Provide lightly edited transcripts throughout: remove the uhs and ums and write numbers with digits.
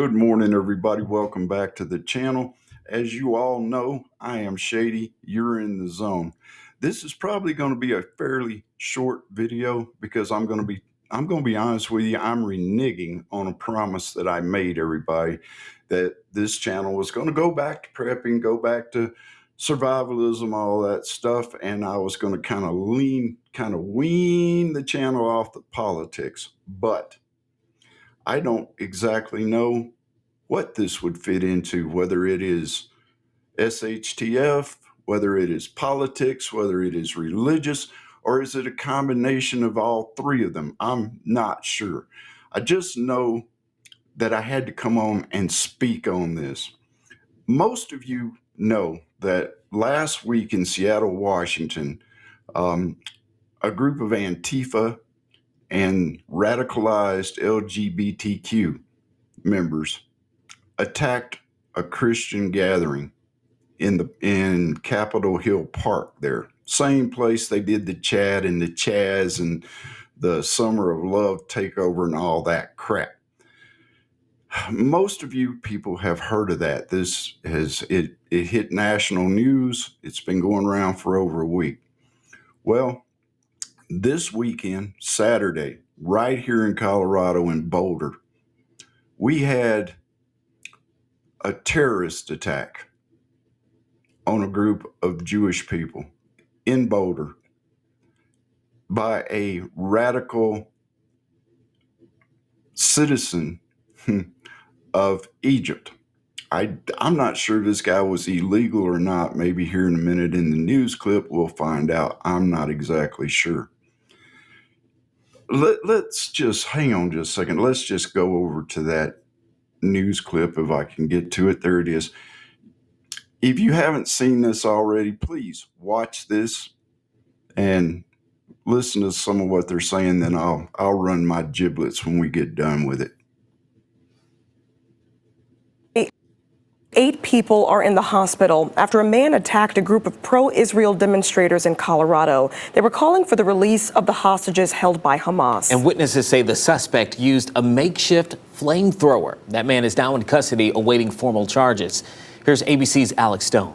Good morning, everybody. Welcome back to the channel. As you all know, I am Shady. You're in the zone. This is probably going to be a fairly short video because I'm going to be honest with you. I'm reneging on a promise that I made everybody that this channel was going to go back to prepping, go back to survivalism, all that stuff, and I was going to kind of wean the channel off the politics. But I don't exactly know what this would fit into, whether it is SHTF, whether it is politics, whether it is religious, or is it a combination of all three of them? I'm not sure. I just know that I had to come on and speak on this. Most of you know that last week in Seattle, Washington, a group of Antifa and radicalized LGBTQ members attacked a Christian gathering in Capitol Hill Park there. Same place they did the Chad and the Chaz and the Summer of Love takeover and all that crap. Most of you people have heard of that. It hit national news. It's been going around for over a week. Well, this weekend, Saturday, right here in Colorado in Boulder, we had a terrorist attack on a group of Jewish people in Boulder by a radical citizen of Egypt. I'm not sure this guy was illegal or not. Maybe here in a minute in the news clip, we'll find out. I'm not exactly sure. Let's just hang on just a second. Let's just go over to that news clip if I can get to it. There it is. If you haven't seen this already, please watch this and listen to some of what they're saying. Then I'll run my giblets when we get done with it. 8 people are in the hospital after a man attacked a group of pro-Israel demonstrators in Colorado. They were calling for the release of the hostages held by Hamas. And witnesses say the suspect used a makeshift flamethrower. That man is now in custody awaiting formal charges. Here's ABC's Alex Stone.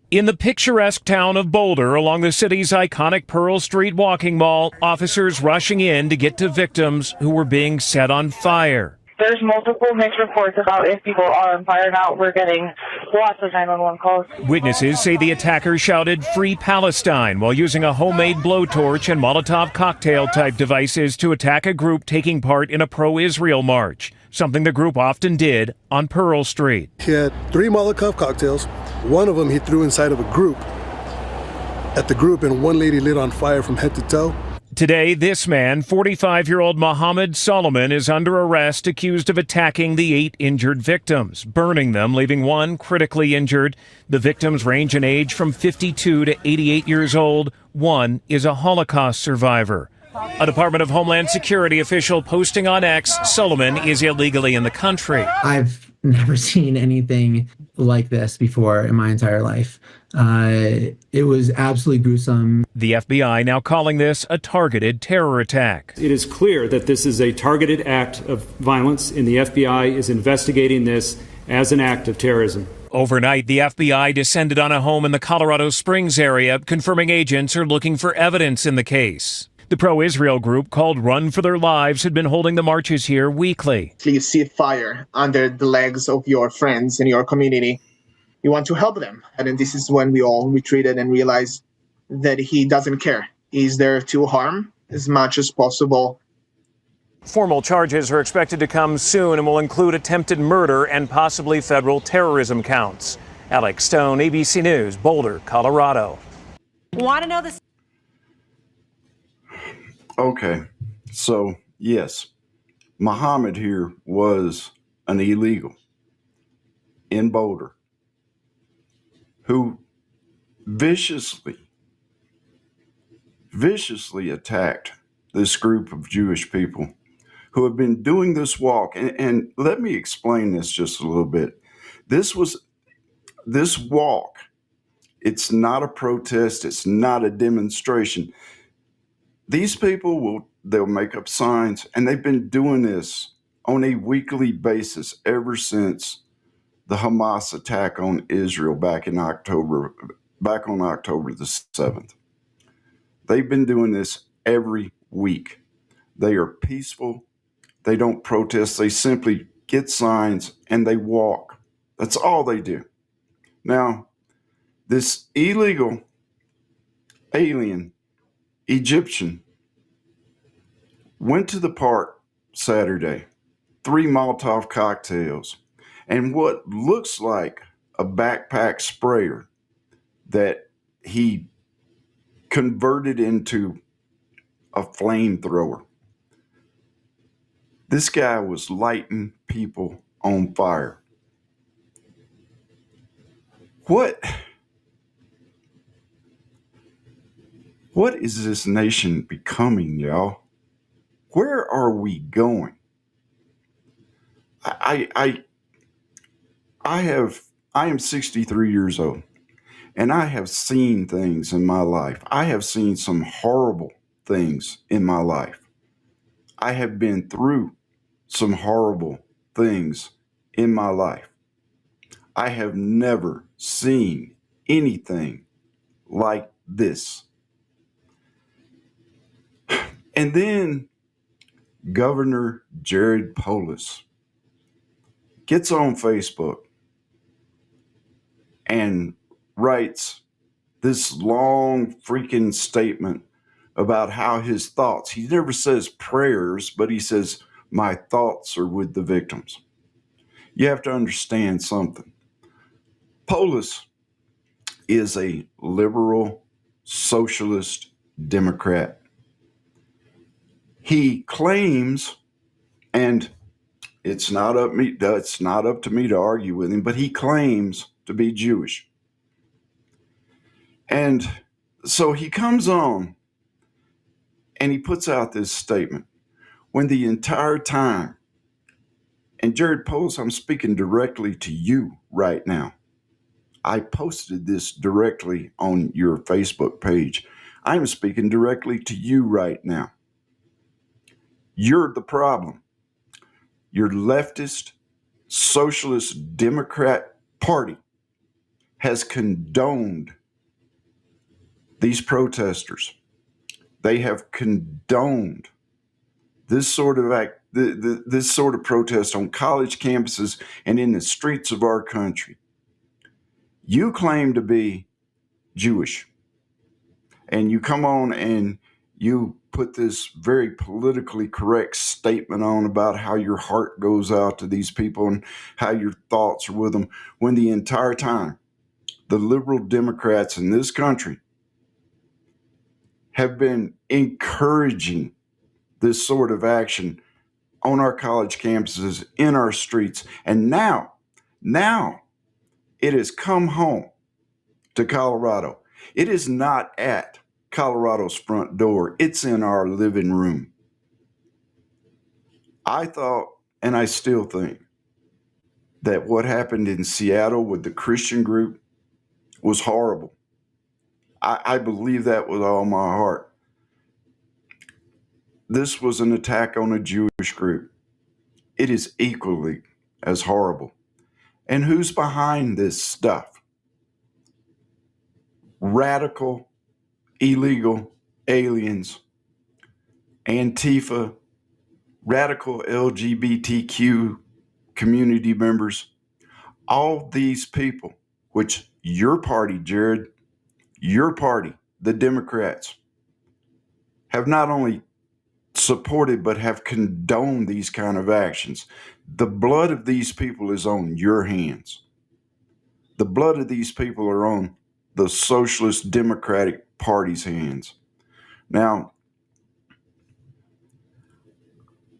In the picturesque town of Boulder, along the city's iconic Pearl Street walking mall, officers rushing in to get to victims who were being set on fire. There's multiple mixed reports about if people are on fire now. We're getting lots of 911 calls. Witnesses say the attacker shouted "Free Palestine" while using a homemade blowtorch and Molotov cocktail-type devices to attack a group taking part in a pro-Israel march, something the group often did on Pearl Street. He had 3 Molotov cocktails. One of them he threw inside of a group. At the group, and one lady lit on fire from head to toe. Today, this man, 45-year-old Mohammed Solomon, is under arrest accused of attacking the 8 injured victims, burning them, leaving one critically injured. The victims range in age from 52 to 88 years old. One is a Holocaust survivor. A Department of Homeland Security official posting on X, Solomon is illegally in the country. I've never seen anything like this before in my entire life. It was absolutely gruesome. The FBI now calling this a targeted terror attack. It is clear that this is a targeted act of violence, and the FBI is investigating this as an act of terrorism. Overnight, the FBI descended on a home in the Colorado Springs area, confirming agents are looking for evidence in the case. The pro-Israel group called Run for Their Lives had been holding the marches here weekly. You see fire under the legs of your friends in your community. You want to help them. And then this is when we all retreated and realized that he doesn't care. He's there to harm as much as possible. Formal charges are expected to come soon and will include attempted murder and possibly federal terrorism counts. Alex Stone, ABC News, Boulder, Colorado. Want to know this? Okay, so yes, Muhammad here was an illegal in Boulder who viciously attacked this group of Jewish people who have been doing this walk. And let me explain this just a little bit. This walk, it's not a protest, it's not a demonstration. They'll make up signs, and they've been doing this on a weekly basis ever since the Hamas attack on Israel back on October the 7th. They've been doing this every week. They are peaceful. They don't protest. They simply get signs and they walk. That's all they do. Now, this illegal alien Egyptian went to the park Saturday, 3 Molotov cocktails, and what looks like a backpack sprayer that he converted into a flamethrower. This guy was lighting people on fire. What is this nation becoming, y'all? Where are we going? I am 63 years old, and I have seen things in my life. I have seen some horrible things in my life. I have been through some horrible things in my life. I have never seen anything like this. And then Governor Jared Polis gets on Facebook and writes this long freaking statement about how his thoughts, he never says prayers, but he says, my thoughts are with the victims. You have to understand something. Polis is a liberal, socialist Democrat. He claims, and it's not up to me to argue with him, but he claims to be Jewish. And so he comes on and he puts out this statement when the entire time, and Jared Polis, I'm speaking directly to you right now. I posted this directly on your Facebook page. I'm speaking directly to you right now. You're the problem. Your leftist, socialist, Democrat Party has condoned these protesters. They have condoned this sort of this sort of protest on college campuses and in the streets of our country. You claim to be Jewish, and you come on and you put this very politically correct statement on about how your heart goes out to these people and how your thoughts are with them, when the entire time the liberal Democrats in this country have been encouraging this sort of action on our college campuses, in our streets. And now it has come home to Colorado. It is not at Colorado's front door. It's in our living room. I thought, and I still think, that what happened in Seattle with the Christian group was horrible. I believe that with all my heart. This was an attack on a Jewish group. It is equally as horrible. And who's behind this stuff? Radical, illegal aliens, Antifa, radical LGBTQ community members, all these people, which your party, Jared, your party, the Democrats, have not only supported but have condoned these kind of actions. The blood of these people is on your hands. The blood of these people are on the Socialist Democratic Party's hands. Now,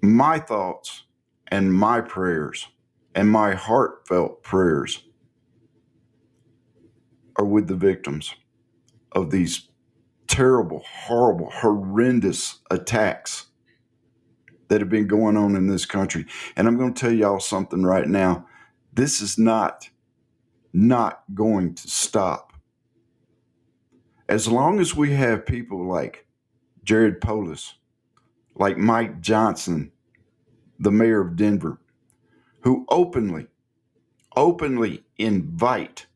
my thoughts and my prayers and my heartfelt prayers are with the victims of these terrible, horrible, horrendous attacks that have been going on in this country. And I'm going to tell y'all something right now. This is not going to stop. As long as we have people like Jared Polis, like Mike Johnson, the mayor of Denver, who openly invite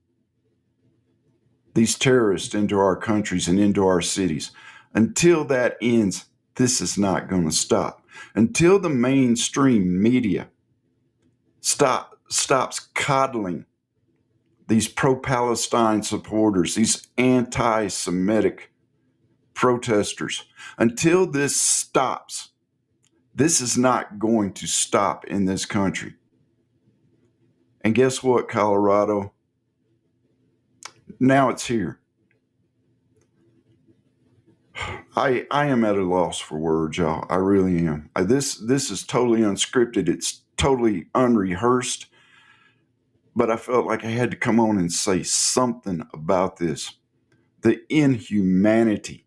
these terrorists into our countries and into our cities. Until that ends, this is not going to stop. Until the mainstream media stops coddling these pro-Palestine supporters, these anti-Semitic protesters, until this stops, this is not going to stop in this country. And guess what, Colorado? Now it's here. I am at a loss for words, y'all. I really am. This is totally unscripted. It's totally unrehearsed. But I felt like I had to come on and say something about this. The inhumanity.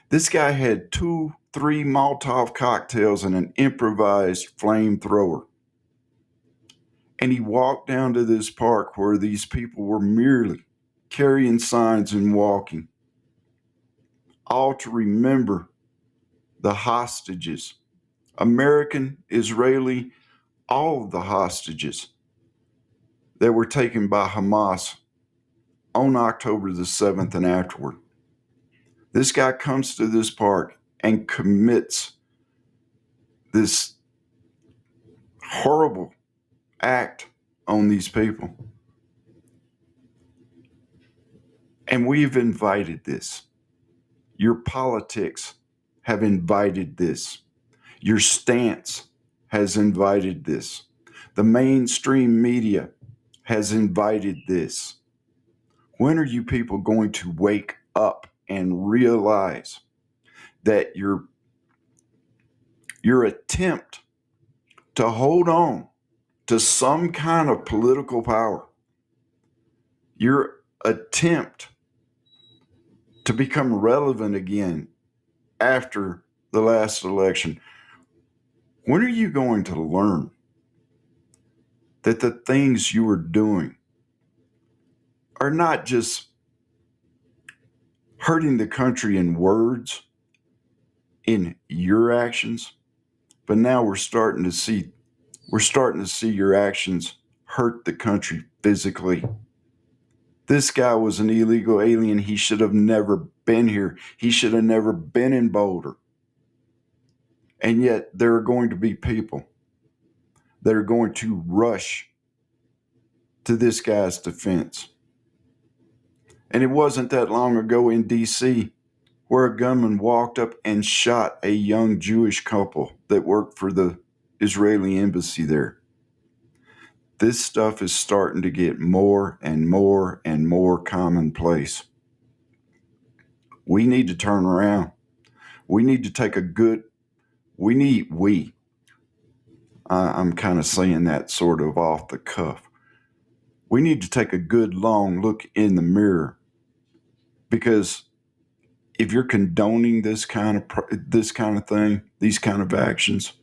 This guy had 2-3 Molotov cocktails and an improvised flamethrower. And he walked down to this park where these people were merely carrying signs and walking, all to remember the hostages, American, Israeli, all of the hostages that were taken by Hamas on October the 7th and afterward. This guy comes to this park and commits this horrible act on these people. And we've invited this. Your politics have invited this. Your stance has invited this. The mainstream media has invited this. When are you people going to wake up and realize that your attempt to hold on to some kind of political power, your attempt to become relevant again after the last election, when are you going to learn that the things you are doing are not just hurting the country in words, in your actions, but now we're starting to see your actions hurt the country physically. This guy was an illegal alien. He should have never been here. He should have never been in Boulder. And yet there are going to be people that are going to rush to this guy's defense. And it wasn't that long ago in D.C. where a gunman walked up and shot a young Jewish couple that worked for the Israeli embassy there. This stuff is starting to get more and more and more commonplace. We need to turn around. We need to take I'm kind of saying that sort of off the cuff. We need to take a good long look in the mirror, because if you're condoning this kind of thing, these kind of actions,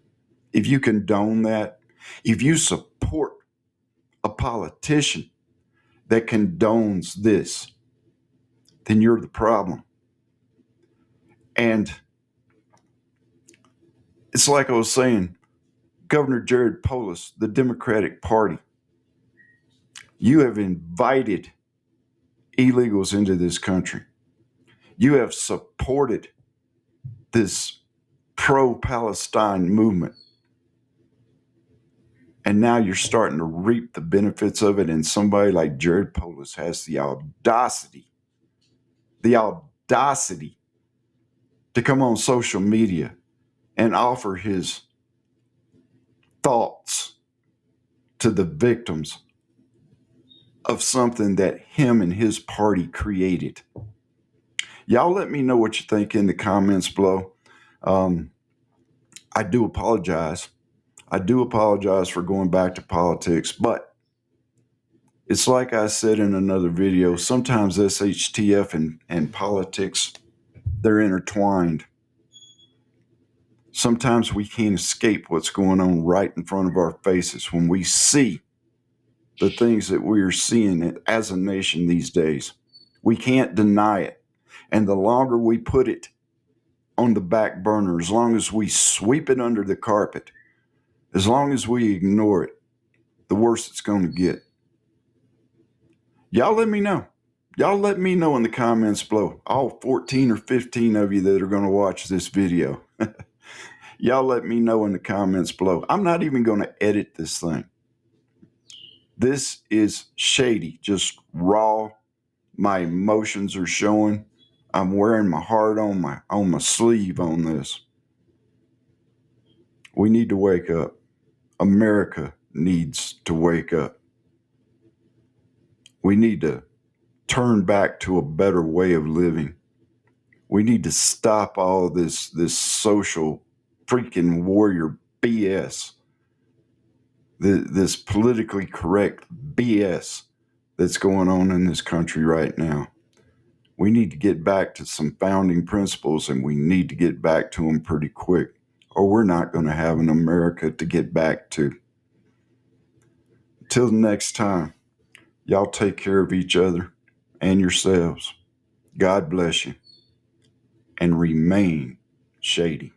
if you condone that, if you support a politician that condones this, then you're the problem. And it's like I was saying, Governor Jared Polis, the Democratic Party, you have invited illegals into this country. You have supported this pro-Palestine movement. And now you're starting to reap the benefits of it. And somebody like Jared Polis has the audacity to come on social media and offer his thoughts to the victims of something that him and his party created. Y'all let me know what you think in the comments below. I do apologize. For going back to politics, but it's like I said in another video, sometimes SHTF and politics, they're intertwined. Sometimes we can't escape what's going on right in front of our faces when we see the things that we are seeing as a nation these days. We can't deny it. And the longer we put it on the back burner, as long as we sweep it under the carpet, As long as we ignore it, the worse it's going to get. Y'all let me know. Y'all let me know in the comments below. All 14 or 15 of you that are going to watch this video. Y'all let me know in the comments below. I'm not even going to edit this thing. This is shady, just raw. My emotions are showing. I'm wearing my heart on my sleeve on this. We need to wake up. America needs to wake up. We need to turn back to a better way of living. We need to stop all this social freaking warrior BS, this politically correct BS that's going on in this country right now. We need to get back to some founding principles, and we need to get back to them pretty quick, or we're not going to have an America to get back to. Till next time, y'all take care of each other and yourselves. God bless you, and remain shady.